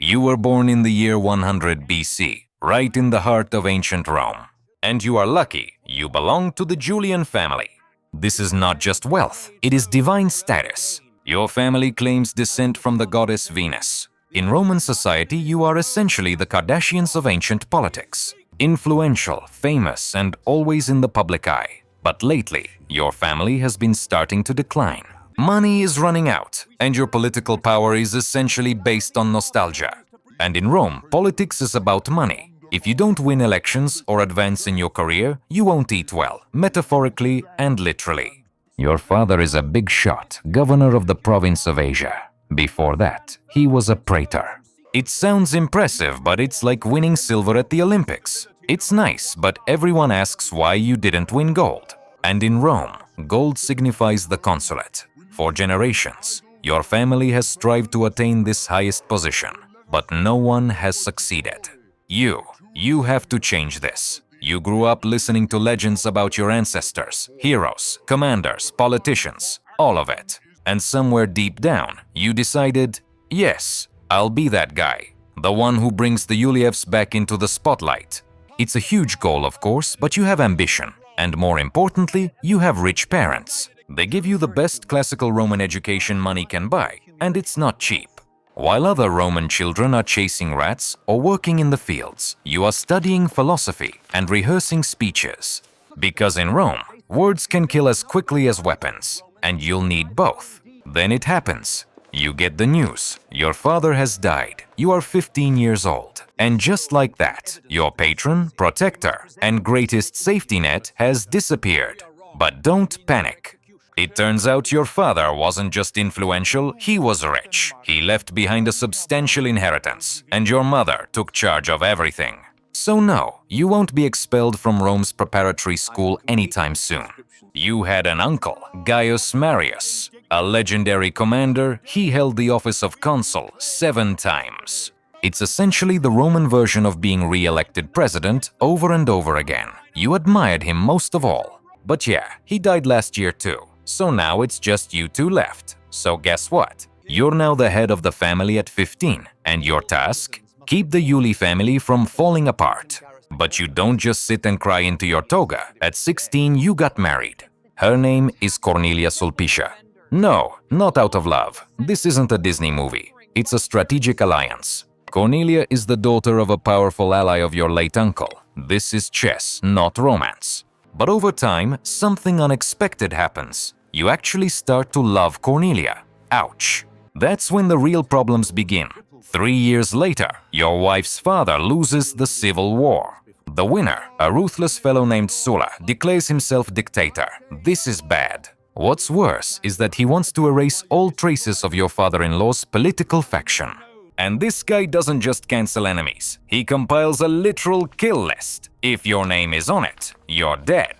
You were born in the year 100 BC, right in the heart of ancient Rome. And you are lucky, you belong to the Julian family. This is not just wealth, it is divine status. Your family claims descent from the goddess Venus. In Roman society, you are essentially the Kardashians of ancient politics. Influential, famous, and always in the public eye. But lately, your family has been starting to decline. Money is running out, and your political power is essentially based on nostalgia. And in Rome, politics is about money. If you don't win elections or advance in your career, you won't eat well, metaphorically and literally. Your father is a big shot, governor of the province of Asia. Before that, he was a praetor. It sounds impressive, but it's like winning silver at the Olympics. It's nice, but everyone asks why you didn't win gold. And in Rome, gold signifies the consulate. For generations, your family has strived to attain this highest position, but no one has succeeded. You have to change this. You grew up listening to legends about your ancestors, heroes, commanders, politicians, all of it. And somewhere deep down, you decided, yes, I'll be that guy, the one who brings the JULIUS back into the spotlight. It's a huge goal, of course, but you have ambition. And more importantly, you have rich parents. They give you the best classical Roman education money can buy, and it's not cheap. While other Roman children are chasing rats or working in the fields, you are studying philosophy and rehearsing speeches. Because in Rome, words can kill as quickly as weapons, and you'll need both. Then it happens. You get the news. Your father has died. You are 15 years old. And just like that, your patron, protector, and greatest safety net has disappeared. But don't panic. It turns out your father wasn't just influential, he was rich. He left behind a substantial inheritance, and your mother took charge of everything. So no, you won't be expelled from Rome's preparatory school anytime soon. You had an uncle, Gaius Marius. A legendary commander, he held the office of consul 7 times. It's essentially the Roman version of being re-elected president over and over again. You admired him most of all. But yeah, he died last year too. So now it's just you two left. So guess what? You're now the head of the family at 15, and your task? Keep the Iuli family from falling apart. But you don't just sit and cry into your toga. At 16, you got married. Her name is Cornelia Sulpicia. No, not out of love. This isn't a Disney movie. It's a strategic alliance. Cornelia is the daughter of a powerful ally of your late uncle. This is chess, not romance. But over time, something unexpected happens. You actually start to love Cornelia. Ouch. That's when the real problems begin. 3 years later, your wife's father loses the civil war. The winner, a ruthless fellow named Sulla, declares himself dictator. This is bad. What's worse is that he wants to erase all traces of your father-in-law's political faction. And this guy doesn't just cancel enemies. He compiles a literal kill list. If your name is on it, you're dead.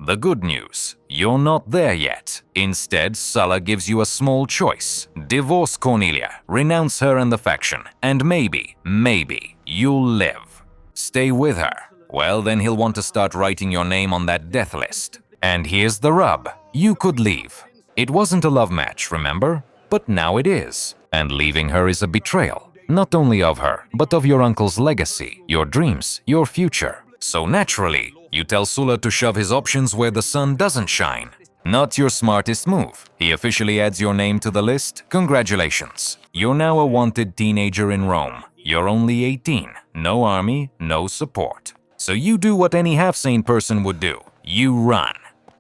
The good news, you're not there yet. Instead, Sulla gives you a small choice. Divorce Cornelia, renounce her and the faction, and maybe, you'll live. Stay with her. Well, then he'll want to start writing your name on that death list. And here's the rub. You could leave. It wasn't a love match, remember? But now it is. And leaving her is a betrayal. Not only of her, but of your uncle's legacy, your dreams, your future. So naturally, you tell Sulla to shove his options where the sun doesn't shine. Not your smartest move. He officially adds your name to the list. Congratulations. You're now a wanted teenager in Rome. You're only 18. No army, no support. So you do what any half-sane person would do. You run.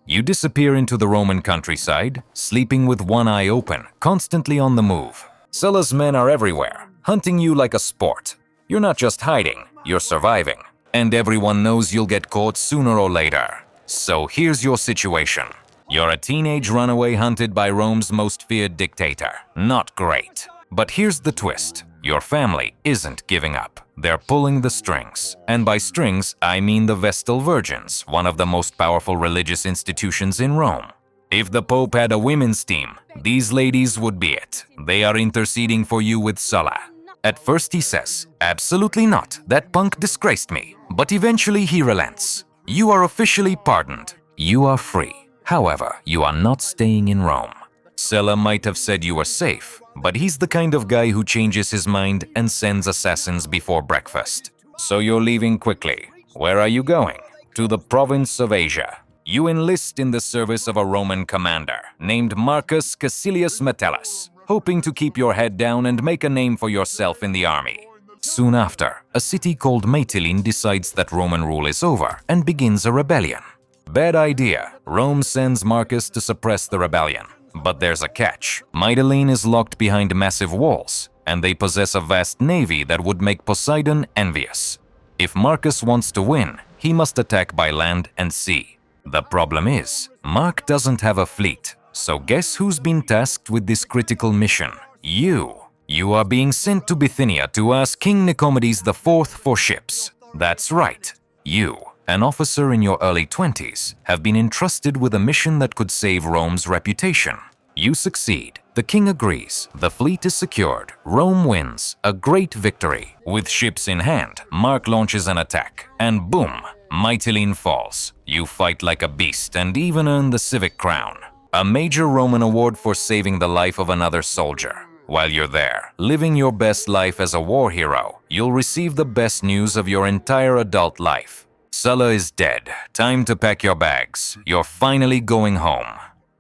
You disappear into the Roman countryside, sleeping with one eye open, constantly on the move. Sulla's men are everywhere, hunting you like a sport. You're not just hiding, you're surviving. And everyone knows you'll get caught sooner or later. So here's your situation. You're a teenage runaway hunted by Rome's most feared dictator. Not great. But here's the twist. Your family isn't giving up. They're pulling the strings. And by strings, I mean the Vestal Virgins, one of the most powerful religious institutions in Rome. If the Pope had a women's team, these ladies would be it. They are interceding for you with Sulla. At first he says, absolutely not, that punk disgraced me. But eventually he relents. You are officially pardoned. You are free. However, you are not staying in Rome. Sulla might have said you were safe, but he's the kind of guy who changes his mind and sends assassins before breakfast. So you're leaving quickly. Where are you going? To the province of Asia. You enlist in the service of a Roman commander named Marcus Caecilius Metellus, hoping to keep your head down and make a name for yourself in the army. Soon after, a city called Mytilene decides that Roman rule is over and begins a rebellion. Bad idea. Rome sends Marcus to suppress the rebellion. But there's a catch. Mytilene is locked behind massive walls, and they possess a vast navy that would make Poseidon envious. If Marcus wants to win, he must attack by land and sea. The problem is, Mark doesn't have a fleet, so guess who's been tasked with this critical mission? You. You are being sent to Bithynia to ask King Nicomedes IV for ships. That's right. You, an officer in your early 20s, have been entrusted with a mission that could save Rome's reputation. You succeed. The king agrees. The fleet is secured. Rome wins. A great victory. With ships in hand, Mark launches an attack. And boom! Mytilene falls. You fight like a beast and even earn the civic crown, a major Roman award for saving the life of another soldier. While you're there, living your best life as a war hero, you'll receive the best news of your entire adult life. Sulla is dead. Time to pack your bags. You're finally going home.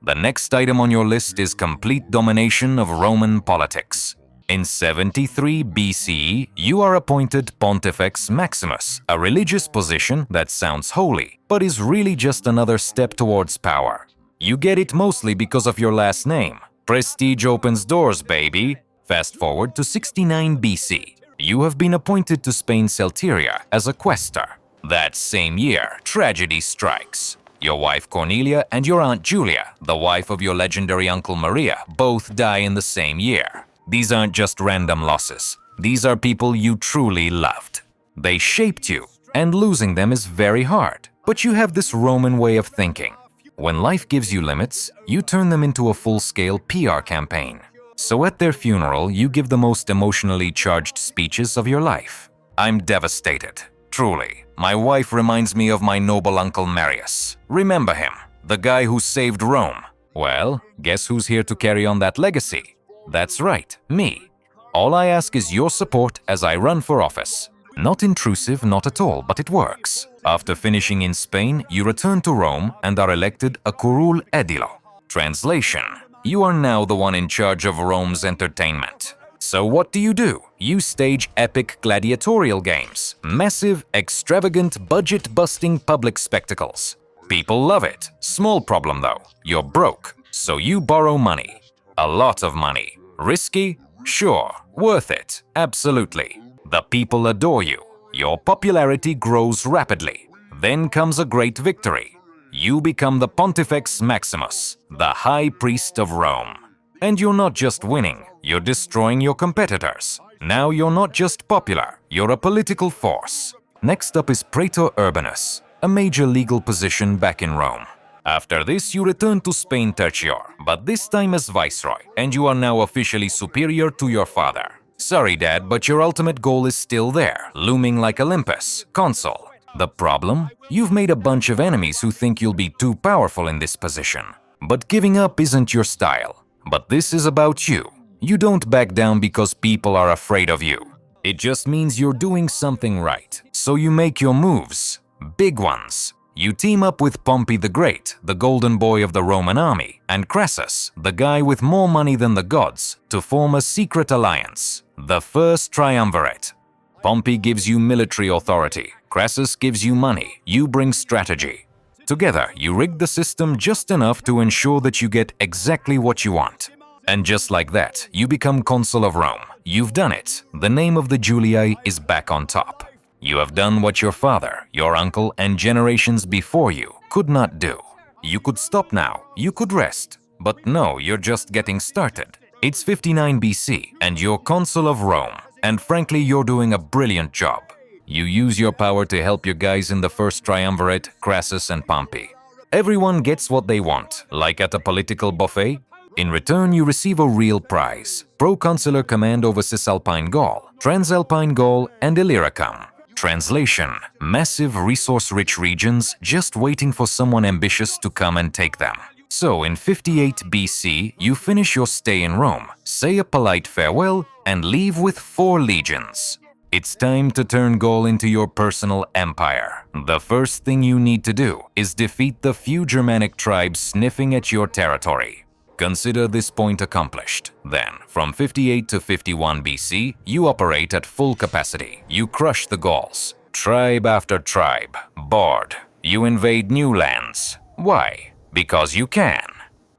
The next item on your list is complete domination of Roman politics. In 73 BCE, you are appointed Pontifex Maximus, a religious position that sounds holy, but is really just another step towards power. You get it mostly because of your last name. Prestige opens doors, baby. Fast forward to 69 BC. You have been appointed to Spain's Celtiria as a quaestor. That same year, tragedy strikes. Your wife Cornelia and your aunt Julia, the wife of your legendary uncle Maria, both die in the same year. These aren't just random losses. These are people you truly loved. They shaped you, and losing them is very hard. But you have this Roman way of thinking. When life gives you limits, you turn them into a full-scale PR campaign. So at their funeral, you give the most emotionally charged speeches of your life. I'm devastated. Truly. My wife reminds me of my noble uncle Marius. Remember him, the guy who saved Rome. Well, guess who's here to carry on that legacy? That's right, me. All I ask is your support as I run for office. Not intrusive, not at all, but it works. After finishing in Spain, you return to Rome and are elected a curule edilo. Translation: you are now the one in charge of Rome's entertainment. So what do? You stage epic gladiatorial games, massive, extravagant, budget-busting public spectacles. People love it. Small problem though, you're broke, so you borrow money. A lot of money. Risky? Sure. Worth it? Absolutely. The people adore you. Your popularity grows rapidly. Then comes a great victory. You become the Pontifex Maximus, the High Priest of Rome. And you're not just winning, you're destroying your competitors. Now you're not just popular, you're a political force. Next up is Praetor Urbanus, a major legal position back in Rome. After this, you return to Spain Tertior, but this time as Viceroy, and you are now officially superior to your father. Sorry, Dad, but your ultimate goal is still there, looming like Olympus, consul. The problem? You've made a bunch of enemies who think you'll be too powerful in this position. But giving up isn't your style. But this is about you. You don't back down because people are afraid of you. It just means you're doing something right. So you make your moves. Big ones. You team up with Pompey the Great, the golden boy of the Roman army, and Crassus, the guy with more money than the gods, to form a secret alliance, the First Triumvirate. Pompey gives you military authority, Crassus gives you money, you bring strategy. Together, you rig the system just enough to ensure that you get exactly what you want. And just like that, you become consul of Rome. You've done it. The name of the Julii is back on top. You have done what your father, your uncle, and generations before you could not do. You could stop now, you could rest. But no, you're just getting started. It's 59 BC, and you're consul of Rome. And frankly, you're doing a brilliant job. You use your power to help your guys in the First Triumvirate, Crassus and Pompey. Everyone gets what they want, like at a political buffet. In return, you receive a real prize: proconsular command over Cisalpine Gaul, Transalpine Gaul, and Illyricum. Translation: massive resource-rich regions just waiting for someone ambitious to come and take them. So in 58 BC, you finish your stay in Rome, say a polite farewell, and leave with 4 legions. It's time to turn Gaul into your personal empire. The first thing you need to do is defeat the few Germanic tribes sniffing at your territory. Consider this point accomplished. Then, from 58 to 51 BC, you operate at full capacity. You crush the Gauls. Tribe after tribe. Bored. You invade new lands. Why? Because you can.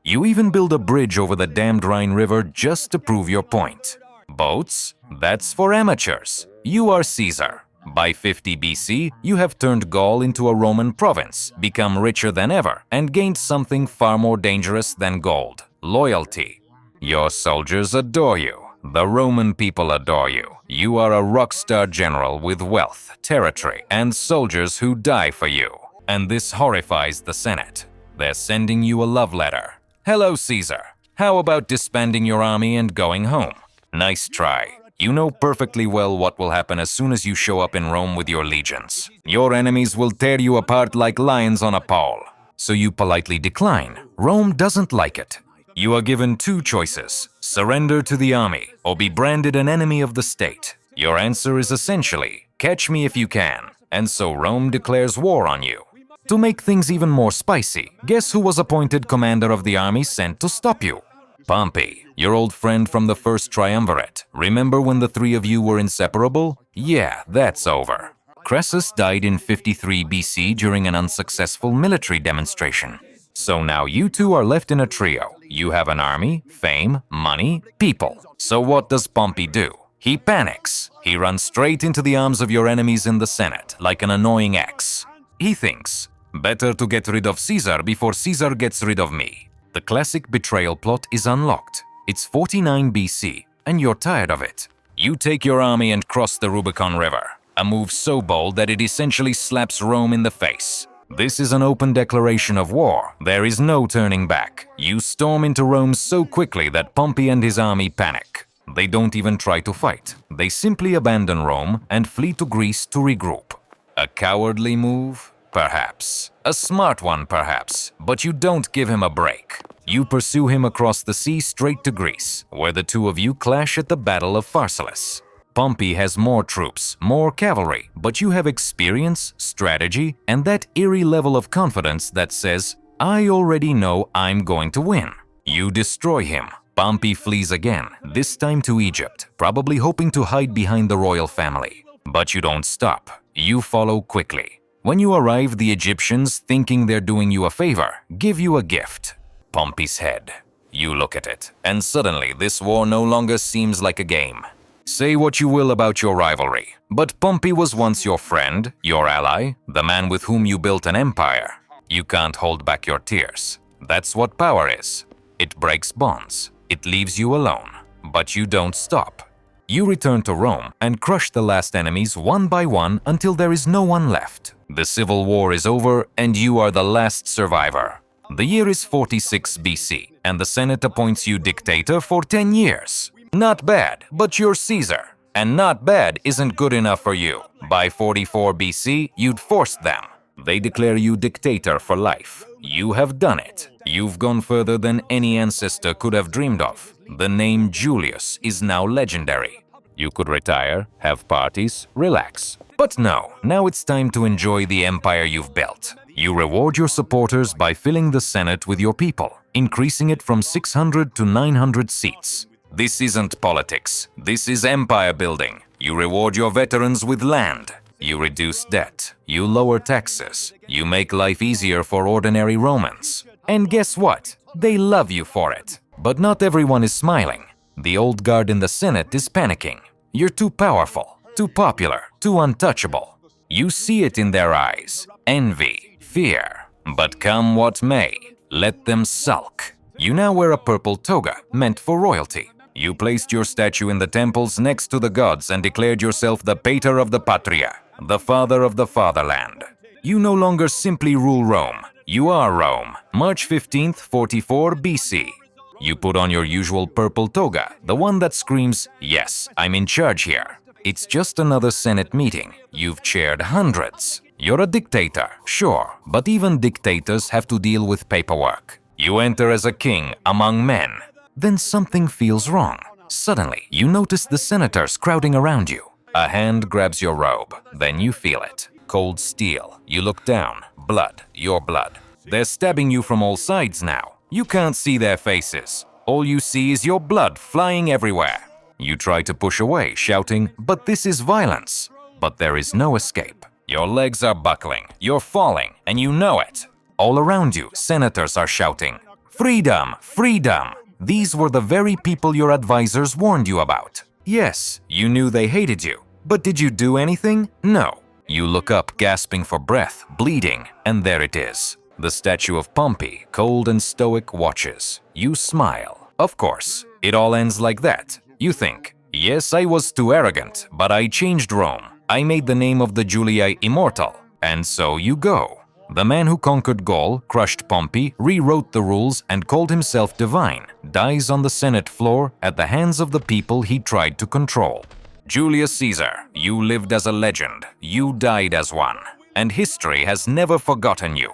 You even build a bridge over the damned Rhine River just to prove your point. Boats? That's for amateurs. You are Caesar. By 50 BC, you have turned Gaul into a Roman province, become richer than ever, and gained something far more dangerous than gold: loyalty. Your soldiers adore you. The Roman people adore you. You are a rock star general with wealth, territory, and soldiers who die for you. And this horrifies the Senate. They're sending you a love letter. Hello, Caesar. How about disbanding your army and going home? Nice try. You know perfectly well what will happen as soon as you show up in Rome with your legions. Your enemies will tear you apart like lions on a pole. So you politely decline. Rome doesn't like it. You are given 2 choices: surrender to the army or be branded an enemy of the state. Your answer is essentially, catch me if you can. And so Rome declares war on you. To make things even more spicy, guess who was appointed commander of the army sent to stop you? Pompey, your old friend from the first triumvirate. Remember when the 3 of you were inseparable? Yeah, that's over. Crassus died in 53 BC during an unsuccessful military demonstration. So now you 2 are left in a trio. You have an army, fame, money, people. So what does Pompey do? He panics. He runs straight into the arms of your enemies in the Senate, like an annoying ex. He thinks, better to get rid of Caesar before Caesar gets rid of me. The classic betrayal plot is unlocked. It's 49 BC, and you're tired of it. You take your army and cross the Rubicon River, a move so bold that it essentially slaps Rome in the face. This is an open declaration of war. There is no turning back. You storm into Rome so quickly that Pompey and his army panic. They don't even try to fight. They simply abandon Rome and flee to Greece to regroup. A cowardly move? Perhaps. A smart one, perhaps. But you don't give him a break. You pursue him across the sea straight to Greece, where the 2 of you clash at the Battle of Pharsalus. Pompey has more troops, more cavalry, but you have experience, strategy, and that eerie level of confidence that says, I already know I'm going to win. You destroy him. Pompey flees again, this time to Egypt, probably hoping to hide behind the royal family. But you don't stop. You follow quickly. When you arrive, the Egyptians, thinking they're doing you a favor, give you a gift: Pompey's head. You look at it, and suddenly this war no longer seems like a game. Say what you will about your rivalry, but Pompey was once your friend, your ally, the man with whom you built an empire. You can't hold back your tears. That's what power is. It breaks bonds. It leaves you alone. But you don't stop. You return to Rome and crush the last enemies one by one until there is no one left. The civil war is over and you are the last survivor. The year is 46 BC and the Senate appoints you dictator for 10 years. Not bad, but you're Caesar. And not bad isn't good enough for you. By 44 BC, you'd forced them. They declare you dictator for life. You have done it. You've gone further than any ancestor could have dreamed of. The name Julius is now legendary. You could retire, have parties, relax. But no, now it's time to enjoy the empire you've built. You reward your supporters by filling the Senate with your people, increasing it from 600 to 900 seats. This isn't politics. This is empire building. You reward your veterans with land. You reduce debt. You lower taxes. You make life easier for ordinary Romans. And guess what? They love you for it. But not everyone is smiling. The old guard in the Senate is panicking. You're too powerful, too popular, too untouchable. You see it in their eyes. Envy, fear. But come what may, let them sulk. You now wear a purple toga, meant for royalty. You placed your statue in the temples next to the gods and declared yourself the pater of the patria, the father of the fatherland. You no longer simply rule Rome. You are Rome. March 15th, 44 BC. You put on your usual purple toga, the one that screams, yes, I'm in charge here. It's just another Senate meeting. You've chaired hundreds. You're a dictator, sure, but even dictators have to deal with paperwork. You enter as a king among men. Then something feels wrong. Suddenly, you notice the senators crowding around you. A hand grabs your robe. Then you feel it. Cold steel. You look down. Blood. Your blood. They're stabbing you from all sides now. You can't see their faces. All you see is your blood flying everywhere. You try to push away, shouting, "But this is violence." But there is no escape. Your legs are buckling. You're falling, and you know it. All around you, senators are shouting, "Freedom! Freedom!" These were the very people your advisors warned you about. Yes, you knew they hated you. But did you do anything? No. You look up, gasping for breath, bleeding, and there it is. The statue of Pompey, cold and stoic, watches. You smile. Of course, it all ends like that. You think, yes, I was too arrogant, but I changed Rome. I made the name of the Julii immortal. And so you go. The man who conquered Gaul, crushed Pompey, rewrote the rules, and called himself divine, dies on the Senate floor at the hands of the people he tried to control. Julius Caesar, you lived as a legend. You died as one. And history has never forgotten you.